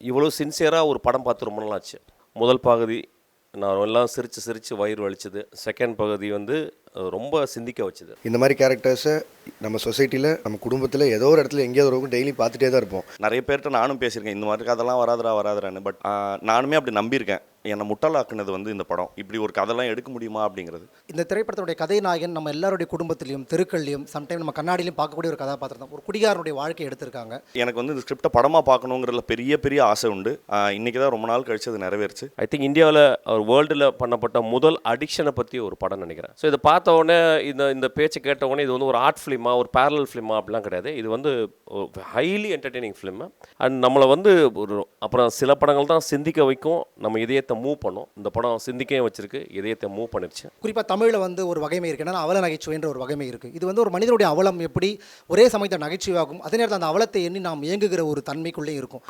இவ்வளோ சின்சியராக ஒரு படம் பார்த்து ரொம்ப நாள் ஆச்சு. முதல் பகுதி நான் எல்லாம் சிரித்து சிரித்து வயிறு வலிச்சது. செகண்ட் பகுதி வந்து ரொம்ப சிந்திக்க வச்சுது. இந்த மாதிரி கேரக்டர்ஸை நம்ம சொசைட்டியில் நம்ம குடும்பத்தில் ஏதோ ஒரு இடத்துல எங்கேயாவது இருக்கும் டெய்லி பார்த்துட்டே தான் இருப்போம். நிறைய பேர்கிட்ட நானும் பேசியிருக்கேன், இந்த மாதிரி கதெல்லாம் வராதுறான்னு. பட் நானுமே அப்படி நம்பியிருக்கேன். என்னை முட்டாளாக்குனது வந்து இந்த படம். இப்படி ஒரு கதைலாம் எடுக்க முடியுமா அப்படிங்கிறது. இந்த திரைப்படத்தினுடைய கதை நாயகன் நம்ம எல்லாருடைய குடும்பத்திலையும் தெருக்கள்லையும் சம்டைம் நம்ம கண்ணாடியிலையும் பார்க்கக்கூடிய ஒரு கதாபாத்திரம் தான். ஒரு குடிகாரனுடைய வாழ்க்கையை எடுத்திருக்காங்க. எனக்கு வந்து இந்த ஸ்கிரிப்டை படமாக பார்க்கணுங்கிறதுல பெரிய பெரிய ஆசை உண்டு. இன்றைக்கி தான் ரொம்ப நாள் கழிச்சு அது நிறைவேறுச்சு. ஐ திங்க் இந்தியாவில் வேர்ல்டில் பண்ணப்பட்ட முதல் அடிக்ஷனை பற்றி ஒரு படம் நினைக்கிறேன். ஸோ இதை பார்த்த உடனே இந்த பேச்சு கேட்ட உடனே இது வந்து ஒரு ஆர்ட் ஃபிலிமா, ஒரு பேரலல் ஃபிலிமா அப்படிலாம் கிடையாது. இது வந்து ஹைலி என்டர்டெய்னிங் ஃபிலிமு. அண்ட் நம்மளை வந்து அப்புறம் சில படங்கள் தான் சிந்திக்க வைக்கும், நம்ம இதயத்தை மூவ் பண்ணும். இந்த படம் சிந்திக்கையும் வச்சிருக்கு, இதயத்தை மூவ் பண்ணிருச்சு. குறிப்பாக தமிழில் வந்து ஒரு வகைமை இருக்கு, என்னன்னா அவல நகைச்சுவைன்ற ஒரு வகைமை இருக்குது. இது வந்து ஒரு மனிதனுடைய அவலம் எப்படி ஒரே சமயத்தை நகைச்சுவையாகும், அதே நேரத்தில் அந்த அவலத்தை எண்ணி நாம் இயங்குகிற ஒரு தன்மைக்குள்ளே இருக்கும்.